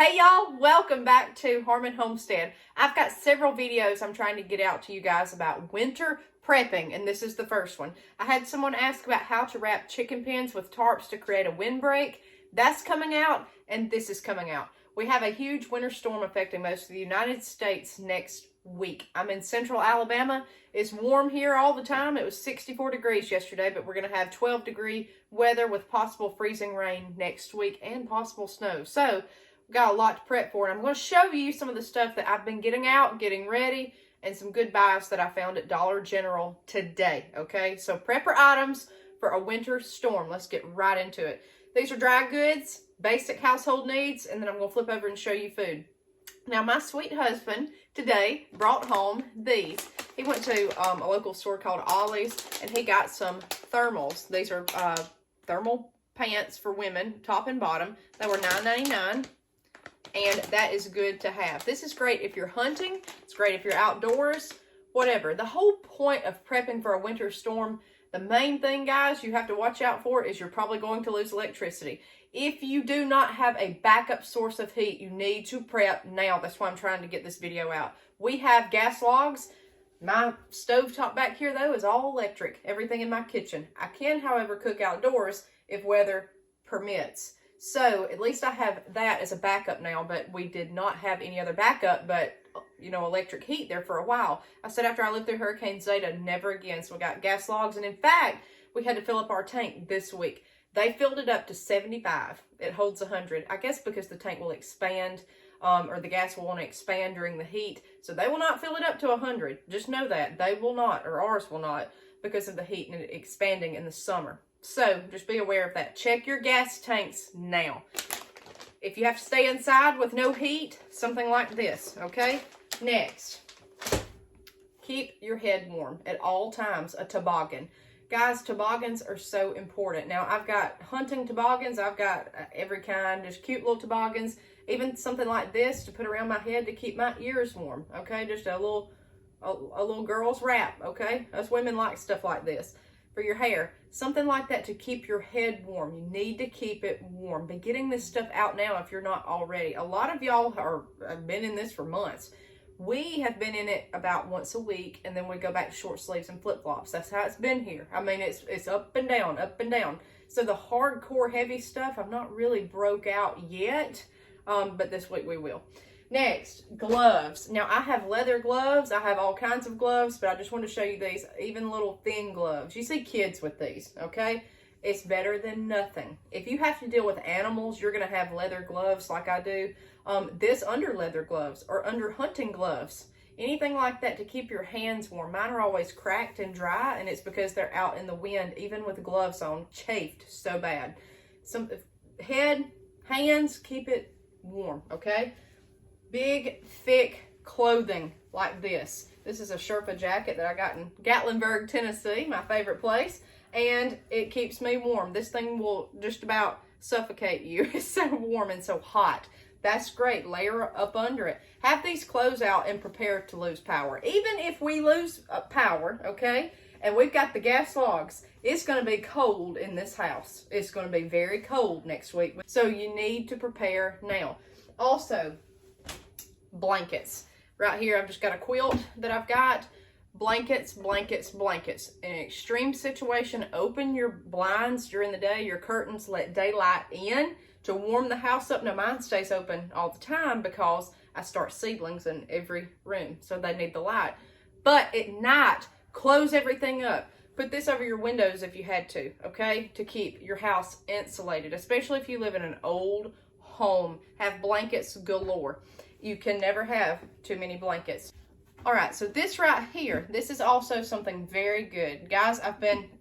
Hey y'all, welcome back to Homestead. I've got several videos I'm trying to get out to you guys about winter prepping, and this is the first one. I had someone ask about how to wrap chicken pens with tarps to create a windbreak. That's coming out, and this is coming out. We have a huge winter storm affecting most of the United States next week. I'm in central Alabama. It's warm here all the time. It was 64 degrees yesterday, but we're going to have 12-degree weather with possible freezing rain next week and possible snow. So we've got a lot to prep for, and I'm going to show you some of the stuff that I've been getting out, getting ready, and some good buys that I found at Dollar General today, okay? So prepper items for a winter storm. Let's get right into it. These are dry goods, basic household needs, and then I'm going to flip over and show you food. Now, my sweet husband today brought home these. He went to a local store called Ollie's, and he got some thermals. These are thermal pants for women, top and bottom. They were $9.99, and that is good to have. This is great if you're hunting. It's great if you're outdoors, whatever. The whole point of prepping for a winter storm, the main thing, guys, you have to watch out for is you're probably going to lose electricity. If you do not have a backup source of heat, you need to prep now. That's why I'm trying to get this video out. We have gas logs. My stovetop back here, though, is all electric. Everything in my kitchen. I can, however, cook outdoors if weather permits. So at least I have that as a backup now, but we did not have any other backup but, you know, electric heat there for a while. I said after I lived through Hurricane Zeta, never again. So we got gas logs, and in fact, we had to fill up our tank this week. They filled it up to 75. It holds 100. I guess because the tank will expand, or the gas will want to expand during the heat. So they will not fill it up to 100. Just know that. They will not, or ours will not, because of the heat and it expanding in the summer. So just be aware of that. Check your gas tanks now. If you have to stay inside with no heat, something like this, okay? Next, keep your head warm at all times, a toboggan. Guys, toboggans are so important. Now, I've got hunting toboggans. I've got every kind, just cute little toboggans. Even something like this to put around my head to keep my ears warm, okay? Just a little girl's wrap, okay? Us women like stuff like this. For your hair, something like that to keep your head warm. You need to keep it warm. Be getting this stuff out now if you're not already. A lot of y'all have been in this for months. We have been in it about once a week, and then we go back to short sleeves and flip-flops. That's how it's been here. I mean, it's up and down, up and down. So the hardcore heavy stuff, I've not really broke out yet, but this week we will. Next, gloves. Now, I have leather gloves. I have all kinds of gloves, but I just want to show you these, even little thin gloves. You see kids with these, okay? It's better than nothing. If you have to deal with animals, you're going to have leather gloves like I do. This under leather gloves or under hunting gloves. Anything like that to keep your hands warm. Mine are always cracked and dry, and it's because they're out in the wind, even with gloves on, chafed so bad. Some head, hands, keep it warm, okay? Big, thick clothing like this. This is a Sherpa jacket that I got in Gatlinburg, Tennessee, my favorite place. And it keeps me warm. This thing will just about suffocate you. It's so warm and so hot. That's great. Layer up under it. Have these clothes out and prepare to lose power. Even if we lose power, okay, and we've got the gas logs, it's going to be cold in this house. It's going to be very cold next week. So you need to prepare now. Also, blankets. Right here, I've just got a quilt that I've got. Blankets, blankets, blankets. In an extreme situation, open your blinds during the day, your curtains, let daylight in to warm the house up. Now, mine stays open all the time because I start seedlings in every room, so they need the light. But at night, close everything up. Put this over your windows if you had to, okay, to keep your house insulated, especially if you live in an old home. Have blankets galore. You can never have too many blankets. All right, so this right here, this is also something very good. Guys,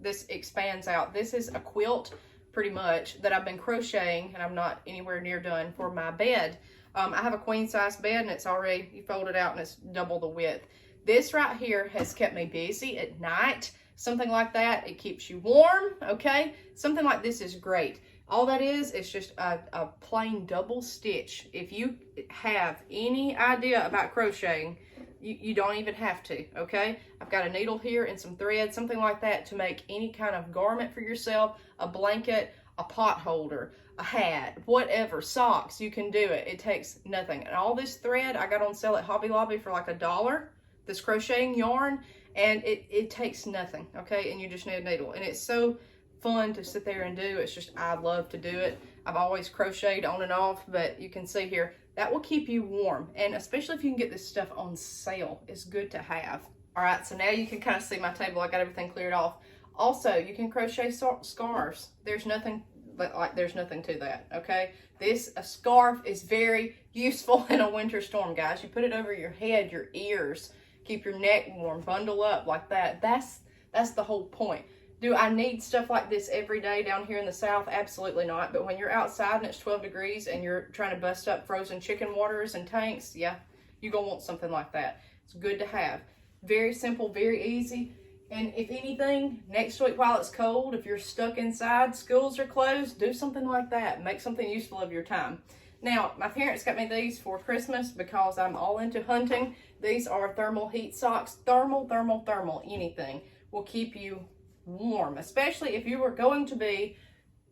this expands out. This is a quilt, pretty much, that I've been crocheting, and I'm not anywhere near done, for my bed. I have a queen-size bed, and it's already, you fold it out, and it's double the width. This right here has kept me busy at night. Something like that, it keeps you warm, okay? Something like this is great. All that is just a plain double stitch. If you have any idea about crocheting, you don't even have to, okay? I've got a needle here and some thread, something like that, to make any kind of garment for yourself, a blanket, a pot holder, a hat, whatever, socks, you can do it. It takes nothing. And all this thread I got on sale at Hobby Lobby for like $1, this crocheting yarn, and it takes nothing, okay? And you just need a needle. And it's so fun to sit there and do. It's just, I love to do it. I've always crocheted on and off, but you can see here, that will keep you warm. And especially if you can get this stuff on sale, it's good to have. All right, so now you can kind of see my table. I got everything cleared off. Also, you can crochet scarves. There's nothing to that, okay? A scarf is very useful in a winter storm, guys. You put it over your head, your ears, keep your neck warm, bundle up like that. That's the whole point. Do I need stuff like this every day down here in the South? Absolutely not. But when you're outside and it's 12 degrees and you're trying to bust up frozen chicken waters and tanks, yeah, you're going to want something like that. It's good to have. Very simple, very easy. And if anything, next week while it's cold, if you're stuck inside, schools are closed, do something like that. Make something useful of your time. Now, my parents got me these for Christmas because I'm all into hunting. These are thermal heat socks. Thermal, anything will keep you warm, especially if you are going to be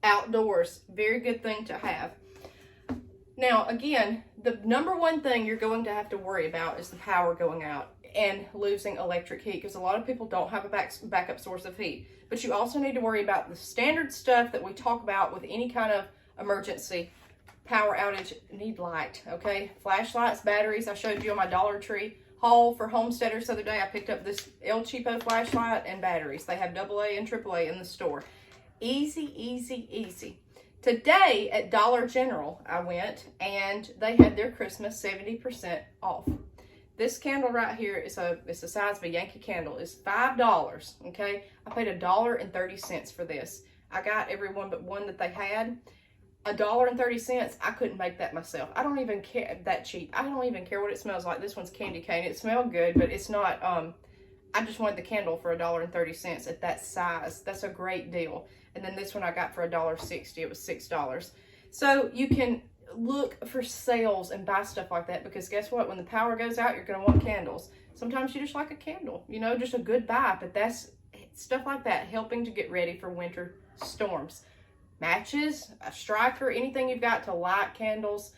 outdoors. Very good thing to have. Now, again, the number one thing you're going to have to worry about is the power going out and losing electric heat, because a lot of people don't have a backup source of heat. But you also need to worry about the standard stuff that we talk about with any kind of emergency power outage. Need light, okay? Flashlights, batteries. I showed you on my Dollar Tree haul for Homesteaders the other day. I picked up this El Cheapo flashlight and batteries. They have AA and AAA in the store. Easy, easy, easy. Today at Dollar General, I went and they had their Christmas 70% off. This candle right here is it's the size of a Yankee candle. It's $5, okay? I paid $1.30 for this. I got every one but one that they had. $1.30, I couldn't make that myself. I don't even care, that cheap. I don't even care what it smells like. This one's candy cane. It smelled good, but it's not, I just wanted the candle for $1.30 at that size. That's a great deal. And then this one I got for $1.60. It was $6. So you can look for sales and buy stuff like that, because guess what? When the power goes out, you're going to want candles. Sometimes you just like a candle, you know, just a good buy. But that's stuff like that, helping to get ready for winter storms. Matches, a striker, anything you've got to light candles,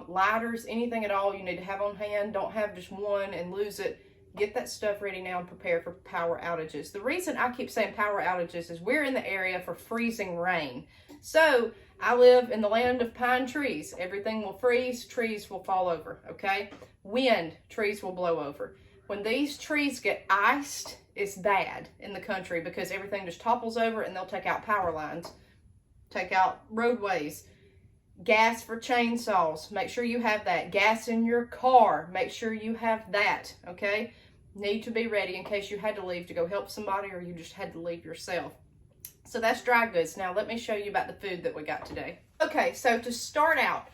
lighters, anything at all you need to have on hand. Don't have just one and lose it. Get that stuff ready now and prepare for power outages. The reason I keep saying power outages is we're in the area for freezing rain. So I live in the land of pine trees. Everything will freeze, trees will fall over, okay? Wind, trees will blow over. When these trees get iced, it's bad in the country because everything just topples over and they'll take out power lines, take out roadways. Gas for chainsaws, make sure you have that. Gas in your car, make sure you have that, okay? Need to be ready in case you had to leave to go help somebody or you just had to leave yourself. So that's dry goods. Now let me show you about the food that we got today. Okay, so to start out,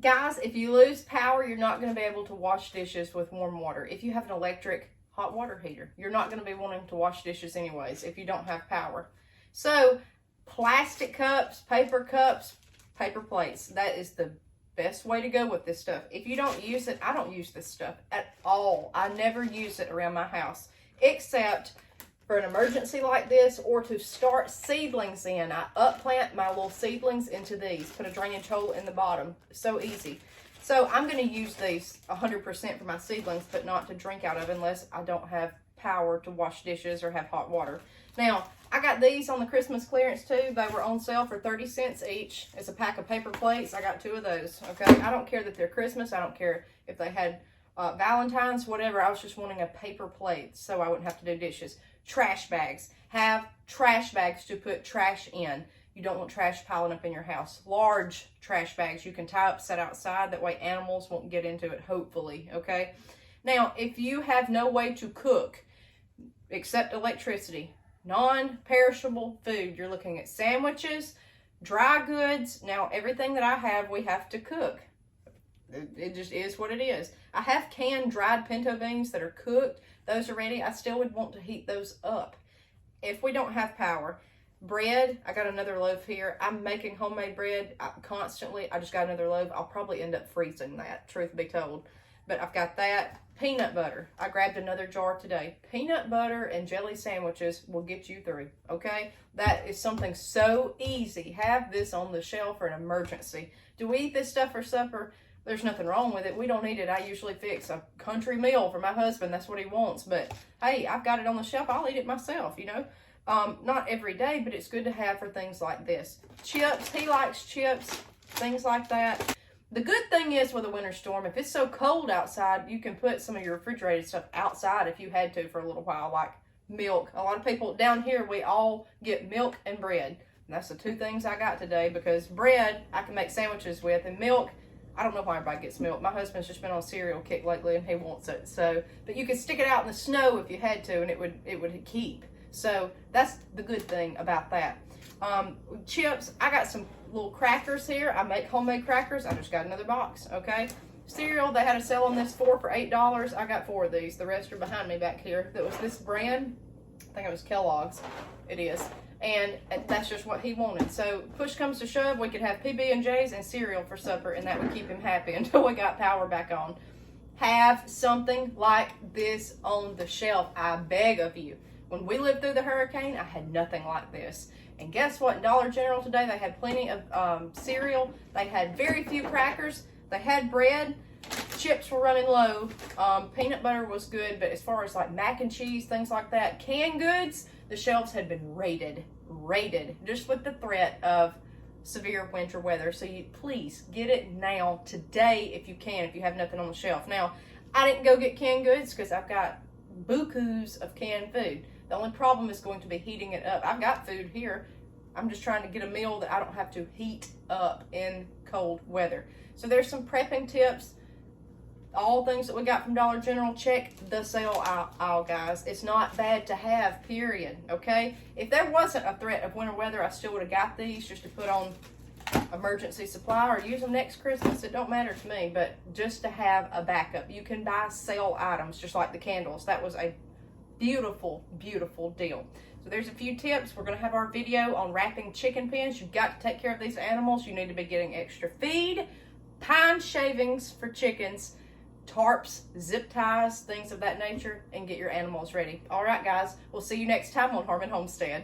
guys, if you lose power, you're not going to be able to wash dishes with warm water. If you have an electric hot water heater, you're not going to be wanting to wash dishes anyways if you don't have power. So plastic cups, paper plates, that is the best way to go with this stuff. If you don't use it, I don't use this stuff at all. I never use it around my house, except for an emergency like this or to start seedlings in. I upplant my little seedlings into these, put a drainage hole in the bottom. So easy. So I'm going to use these 100% for my seedlings, but not to drink out of unless I don't have power to wash dishes or have hot water. Now, I got these on the Christmas clearance too. They were on sale for 30 cents each. It's a pack of paper plates. I got 2 of those, okay? I don't care that they're Christmas. I don't care if they had Valentine's, whatever. I was just wanting a paper plate so I wouldn't have to do dishes. Trash bags. Have trash bags to put trash in. You don't want trash piling up in your house. Large trash bags you can tie up, set outside. That way animals won't get into it, hopefully, okay? Now, if you have no way to cook except electricity, non-perishable food, you're looking at sandwiches, dry goods. Now, everything that I have, we have to cook. It just is what it is. I have canned dried pinto beans that are cooked. Those are ready. I still would want to heat those up if we don't have power. Bread, I got another loaf here. I'm making homemade bread constantly. I just got another loaf. I'll probably end up freezing that, truth be told. But I've got that. Peanut butter. I grabbed another jar today. Peanut butter and jelly sandwiches will get you through, okay? That is something so easy. Have this on the shelf for an emergency. Do we eat this stuff for supper? There's nothing wrong with it. We don't eat it. I usually fix a country meal for my husband. That's what he wants. But, hey, I've got it on the shelf. I'll eat it myself, you know? Not every day, but it's good to have for things like this. Chips. He likes chips, things like that. The good thing is with a winter storm, if it's so cold outside, you can put some of your refrigerated stuff outside if you had to for a little while, like milk. A lot of people down here, we all get milk and bread. And that's the two things I got today, because bread I can make sandwiches with, and milk, I don't know why everybody gets milk. My husband's just been on a cereal kick lately and he wants it. So, but you could stick it out in the snow if you had to, and it would keep. So that's the good thing about that. Chips, I got some little crackers here. I make homemade crackers. I just got another box, okay? Cereal, they had a sale on this 4 for $8. I got 4 of these. The rest are behind me back here. That was this brand. I think it was Kellogg's. It is. And that's just what he wanted. So push comes to shove, we could have PB&Js and cereal for supper, and that would keep him happy until we got power back on. Have something like this on the shelf, I beg of you. When we lived through the hurricane, I had nothing like this. And guess what? In Dollar General today, they had plenty of cereal. They had very few crackers. They had bread. Chips were running low. Peanut butter was good, but as far as like mac and cheese, things like that, canned goods, the shelves had been raided, just with the threat of severe winter weather. So you please get it now, today, if you can, if you have nothing on the shelf. Now, I didn't go get canned goods because I've got bukus of canned food. The only problem is going to be heating it up. I've got food here. I'm just trying to get a meal that I don't have to heat up in cold weather. So there's some prepping tips. All things that we got from Dollar General. Check the sale aisle, guys. It's not bad to have, period, okay? If there wasn't a threat of winter weather, I still would have got these just to put on emergency supply or use them next Christmas. It don't matter to me, but just to have a backup. You can buy sale items just like the candles. That was a beautiful, beautiful deal. So there's a few tips. We're going to have our video on wrapping chicken pens. You've got to take care of these animals. You need to be getting extra feed, pine shavings for chickens, tarps, zip ties, things of that nature, and get your animals ready. All right, guys. We'll see you next time on Harmon Homestead.